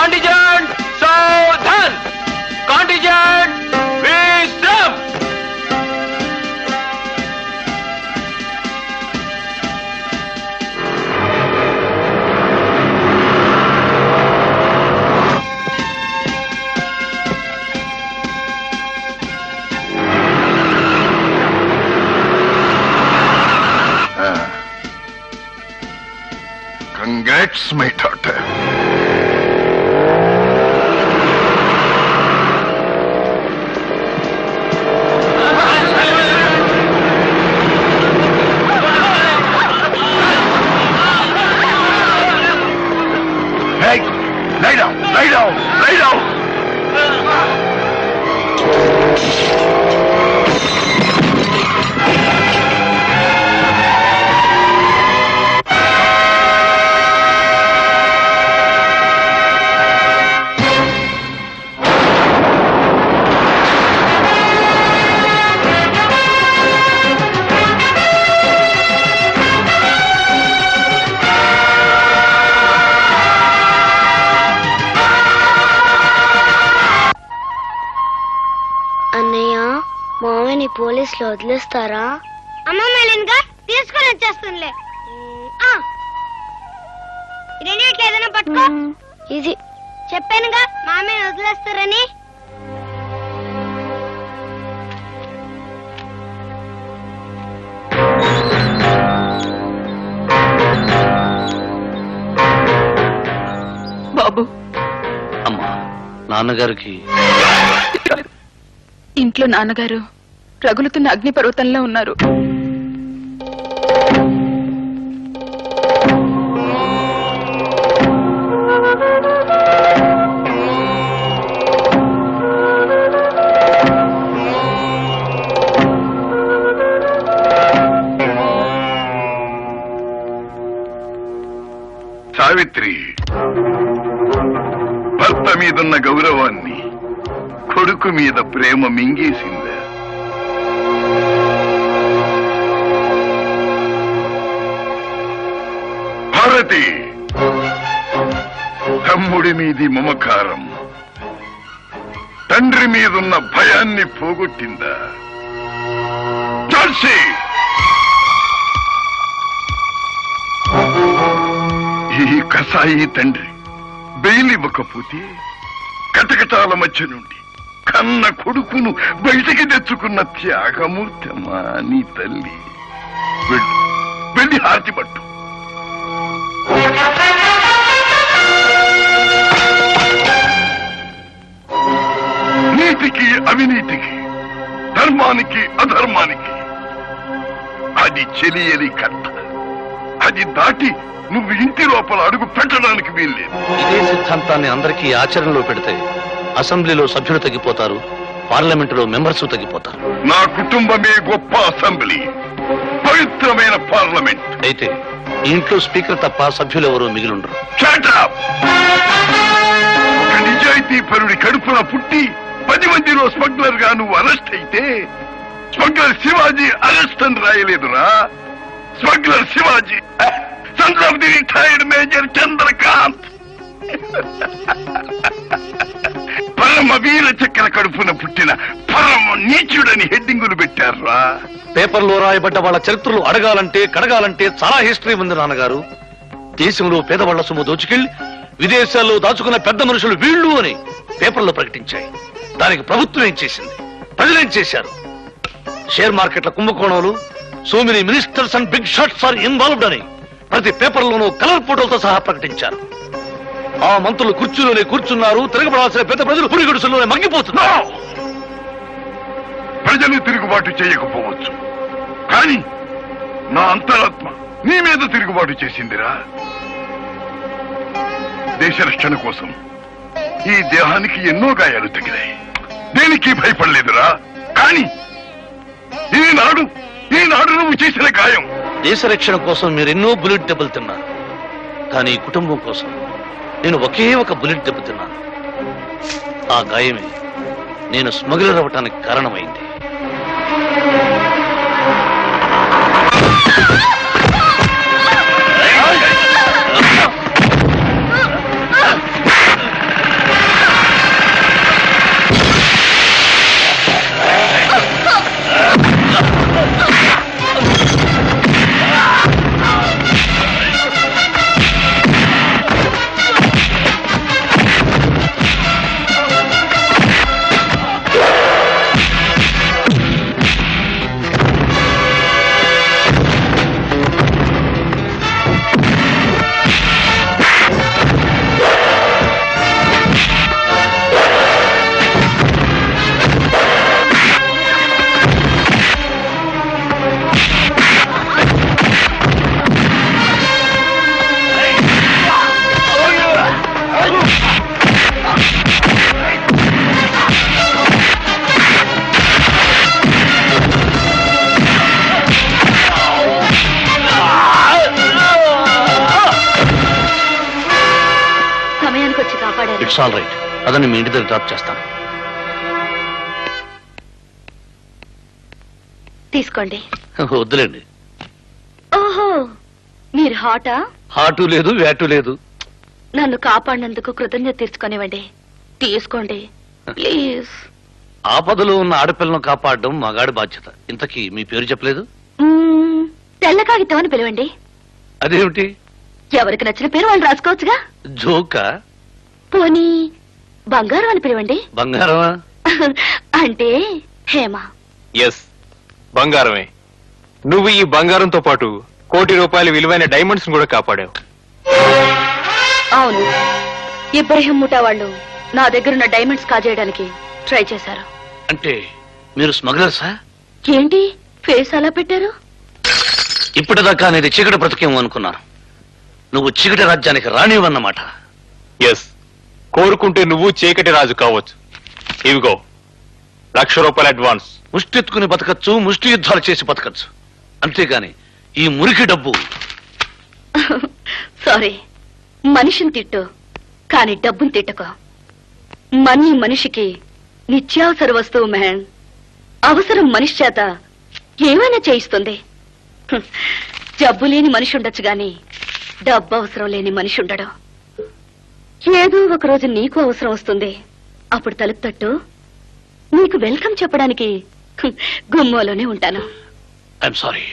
Contingent సావధాన్, contingent విశ్రామ్. Congrats, my daughter. Hey, lie down, lie down, lie down. మామని పోలీసులు వదిలేస్తారా? అమ్మ మేలేనుగా తీసుకొని వచ్చేస్తుందిలే. ఏదైనా పట్టుకో. ఇది చెప్పానుగా మామని వదిలేస్తారని. బాబు, అమ్మా, నాన్నగారికి ఇంట్లో నాన్నగారు రగులుతున్న అగ్నిపర్వతంలో ఉన్నారు. సావిత్రి భర్త మీదున్న గౌరవాన్ని కొడుకు మీద ప్రేమ మింగేసిందా? భారతి తమ్ముడి మీది మమకారం తండ్రి మీదున్న భయాన్ని పోగొట్టిందా? ఝాన్సీ, ఈ కసాయి తండ్రి బెయిల్ ఇవ్వకపోతే కటకటాల మధ్య నుండి కన్న కొడుకును బయటికి తెచ్చుకున్న త్యాగమూర్తమ్మా నీ తల్లి. వెళ్ళి హారతి పట్టు. నీతికి అవినీతికి, ధర్మానికి అధర్మానికి అది చెలియలి కట్ట. అది దాటి నువ్వు ఇంటి లోపల అడుగు పెట్టడానికి వీల్లేదు. ఇదే సిద్ధాంతాన్ని అందరికీ ఆచరణలో పెడితే అసెంబ్లీలో సభ్యులు తగ్గిపోతారు, పార్లమెంటులో మెంబర్స్ తగ్గిపోతారు. నా కుటుంబమే గొప్ప అసెంబ్లీ, పవిత్రమైన పార్లమెంట్. అయితే ఇంట్లో స్పీకర్ తప్ప సభ్యులు ఎవరూ మిగిలిండరు. ఒక నిజాయితీ పరుడి కడుపున పుట్టి 10 మందిలో స్మగ్లర్ గా నువ్వు అరెస్ట్ అయితే స్మగ్లర్ శివాజీ అరెస్ట్ అని రాయలేదురా. Smuggler Shivaji, son of the retired major Chandrakant. Param Vir చక్ర కడుపున పుట్టిన పరమ నీచుడని హెడ్డింగులు పెట్టారా. పేపర్లో రాయబడ్డ వాళ్ళ చరిత్రలు అడగాలంటే కడగాలంటే చాలా హిస్టరీ ఉంది నాన్నగారు. దేశంలో పేదవాళ్ల సొమ్ము దోచుకెళ్లి విదేశాల్లో దాచుకున్న పెద్ద మనుషులు వీళ్ళు అని పేపర్లో ప్రకటించాయి. దానికి ప్రభుత్వం ఏం చేసింది, ప్రజలేం చేశారు? షేర్ మార్కెట్ల కుంభకోణాలు, so many ministers and big shots are involved అని ప్రతి పేపర్లోనూ కలర్ ఫోటోలతో సహా ప్రకటించారు. ఆ మంత్రులు కుర్చీలోనే కూర్చున్నారు, తిరగబడాల్సిన పెద్ద ప్రజలు పురిగుడుసులోనే మగ్గిపోతున్నారు. ప్రజలు తిరుగుబాటు చేయకపోవచ్చు, కానీ నా అంతరాత్మ నీ మీద తిరుగుబాటు చేసిందిరా. దేశ రక్షణ కోసం ఈ దేహానికి ఎన్నో గాయాలు తగిలాయి, దేనికి భయపడలేదురా. కానీ ఈనాడు నువ్వు చేసిన గాయం. దేశ రక్షణ కోసం మీరు ఎన్నో బుల్లెట్ దెబ్బలు తిన్నారు, కానీ కుటుంబం కోసం నేను ఒకే ఒక బుల్లెట్ దెబ్బ తిన్నాను. ఆ గాయమే నేను స్మగ్లర్ అవ్వటానికి కారణమైంది. వచ్చి కాపాడారు. It's all right. అదని మీ ఇంటి దగ్గర డ్రాప్ చేస్తాను. తీసుకోండి. వద్దులేండి. ఓహో, మీరు హాటా? హాటు లేదు, వ్యాటు లేదు. నన్ను కాపాడినందుకు కృతజ్ఞత తీర్చుకోనివ్వండి. తీసుకోండి ప్లీజ్. ఆపదలో ఉన్న ఆడపిల్లను కాపాడడం మగాడి బాధ్యత. ఇంతకీ మీ పేరు చెప్పలేదు? తెల్ల కాగితం అని పిలవండి. అదేమిటి? ఎవరికి నచ్చిన పేరు వాళ్ళు రాసుకోవచ్చుగా. జోకా? పోనీ బంగారం అని పిలవండి. బంగారమా? అంటే హేమ. ఎస్, బంగారమే. నువ్వు ఈ బంగారంతో పాటు ₹1,00,00,000 విలువైన డైమండ్స్ కూడా కాపాడావు. అవును, ఇబ్రహీం ముఠా వాళ్ళు నా దగ్గరున్న డైమండ్స్ కాజేయడానికి ట్రై చేశారు. అంటే మీరు స్మగ్లర్సా? ఏంటి ఫేస్ అలా పెట్టారు? ఇప్పటిదాకా అనేది చీకటి బ్రతికేమో అనుకున్నాను. నువ్వు చీకటి రాజ్యానికి రానివన్నమాట. ఎస్, కోరుకుంటే నువ్వు చీకటి రాజు కావచ్చు. ఇవిగో ₹1,00,000 అడ్వాన్స్. ముష్టెత్తుకుని బతకచ్చు, ముష్టి యుద్ధాలు చేసి బతకచ్చు. అంతేగాని ఈ మురికి డబ్బు. సారీ, మనిషిని తిట్టు కానీ డబ్బుని తిట్టుకో. మనీ మనిషికి నిత్యావసర వస్తువు మ్యాన్. అవసరం మనిషి చేత ఏమైనా చేయిస్తుంది. జబ్బు లేని మనిషి ఉండొచ్చు గాని డబ్బు అవసరం లేని మనిషి ఉండడు. ఏదో ఒక రోజు నీకు అవసరం వస్తుంది. అప్పుడు తలుపు తట్టు, నీకు వెల్కమ్ చెప్పడానికి గుమ్మలోనే ఉంటాను. I'm sorry.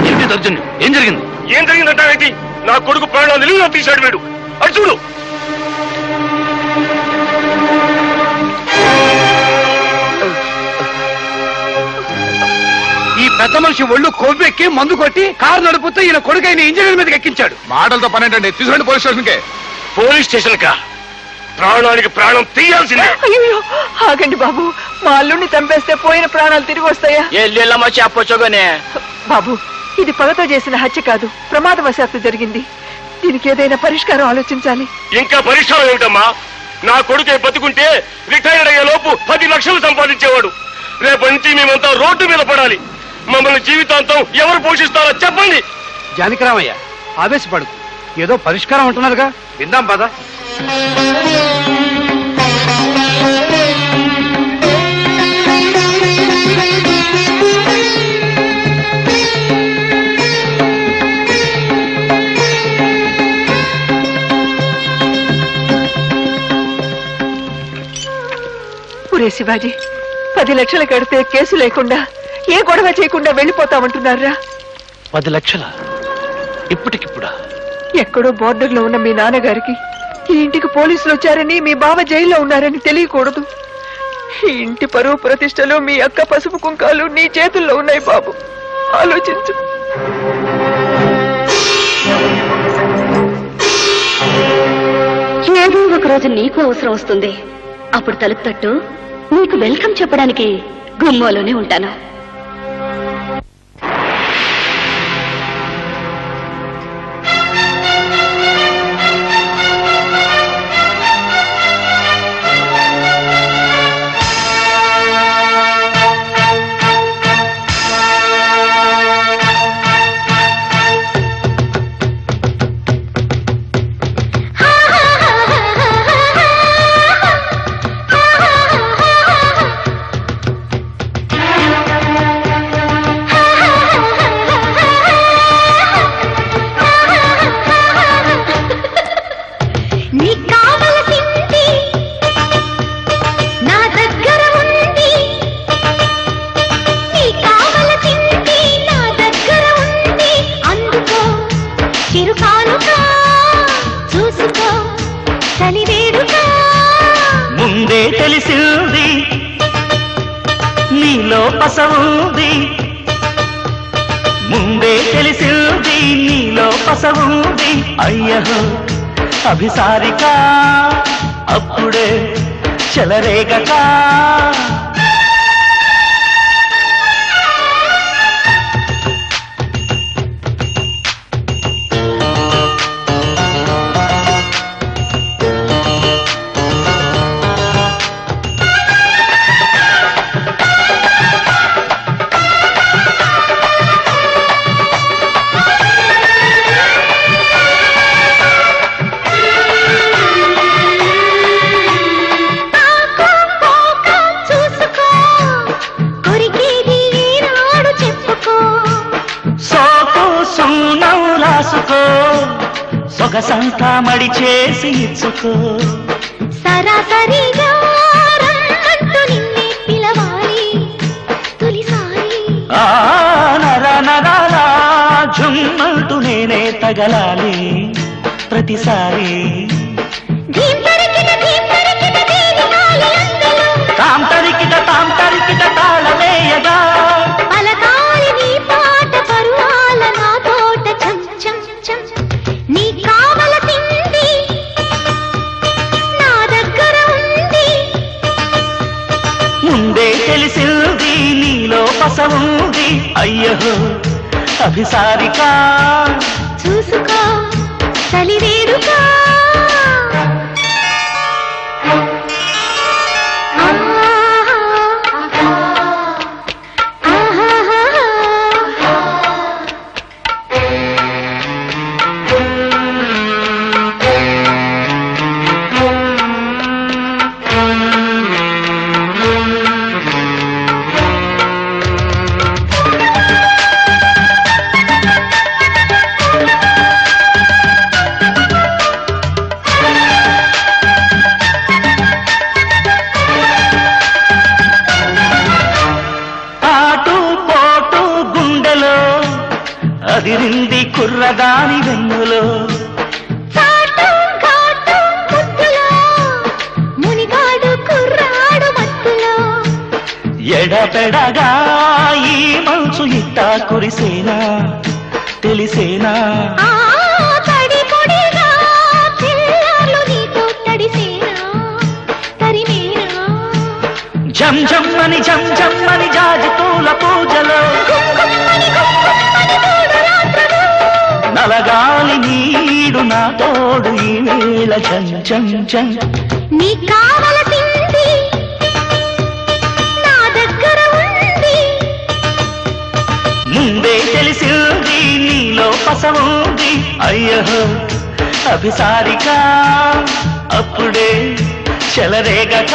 ఏంటి దర్జన్యం? ఏం జరిగింది? ఏం జరిగిందంటావేంటి? నా కొడుకు ప్రాణాలు నిలువ తీశాడు వీడు. అటు చూడు. ఈ పెద్ద మనిషి ఒళ్ళు కొవ్వెక్కి మందు కొట్టి కారు నడుపుతూ ఈయన కొడుకైన ఇంజనీర్ మీదకి ఎక్కించాడు. మాటలతో పని ఏంటండి? తీసుకురండి పోలీస్ స్టేషన్కే. పోలీస్ స్టేషన్ కా? ప్రాణానికి ప్రాణం తీయాల్సిందే. అయ్యో ఆగండి బాబు, మా అల్లుడిని చంపేస్తే పోయిన ప్రాణాలు తిరిగి వస్తాయా? చెప్పొచ్చుగానే. బాబు, ఇది పగతో చేసిన హత్య కాదు, ప్రమాదవశాత్తు జరిగింది. దీనికి ఏదైనా పరిష్కారం ఆలోచించాలి. ఇంకా పరిష్కారం ఏమిటమ్మా? నా కొడుకే బతుకుంటే రిటైర్డ్ అయ్యే లోపు 10 లక్షలు సంపాదించేవాడు. రేపటి నుంచి మేమంతా రోడ్డు మీద పడాలి. మమ్మల్ని జీవితాంతం ఎవరు పోషిస్తారో చెప్పండి. జానకిరామయ్య, ఆవేశపడు. ఏదో పరిష్కారం ఉంటున్నారుగా, విందాం పద. ఒరే శివాజీ, 10 లక్షలు కడితే కేసు లేకుండా ఏ గొడవ చేయకుండా వెళ్ళిపోతామంటున్నారా? 10 లక్షల? ఇప్పటికిప్పుడా? ఎక్కడో బోర్డర్ లో ఉన్న మీ నాన్నగారికి ఈ ఇంటికి పోలీసులు వచ్చారని, మీ బావ జైల్లో ఉన్నారని తెలియకూడదు. ఈ ఇంటి పరువు ప్రతిష్టలు, మీ అక్క పసుపు కుంకాలు నీ చేతుల్లో ఉన్నాయి బాబు. ఆలోచించు. ఏదో ఒక రోజు నీకు అవసరం వస్తుంది. అప్పుడు తలుపు తట్టు, నీకు వెల్కమ్ చెప్పడానికి గుమ్మలోనే ఉంటాను. ముందే తెలిసింది నీలో పసవుంది, ముందే తెలిసింది నీలో పసవుంది. అయ్యహో అభిసారిక అప్పుడే చెలరేగక. సొగసంతా మడి చేసి ఇచ్చుకో. సరాసరిగా రమ్మంటూ నిన్నే పిలవాలి తొలిసారి. ఆ నర నరాలా జుమ్మంటూ నేనే తగలాలి ప్రతిసారి. తాం తరికిట తాళమేయగా పలకాలి నీ పాట పరువాల నా తోట చం చం చం. నీ కావల తిండి నా దగ్గర ఉంది. ముందే తెలిసింది నీలో పసవుంది. అయ్యో అభిసారిక చూసుకో చలివేడుక. అదిరింది కుర్రదాని వెన్నులో. మునిగాడు కుర్రాడు మత్తులో. ఎడపెడగా ఈ మంచు ఇట్టా కురిసేనా తెలిసేనా. తడి పొడిగా పిల్లలు నీతో తడిసేనా తరిమేనా. జం జమ్మని జాజి పూల పూజలో. నలగాలి నీడు నా తోడు ఈ వేళ చం చం చం. నీ కావల తిండి నా దగ్గర ఉంది. ముందే తెలిసింది నీలో పసవుంది. అయ్యో అభిసారిక అప్పుడే చెలరేగక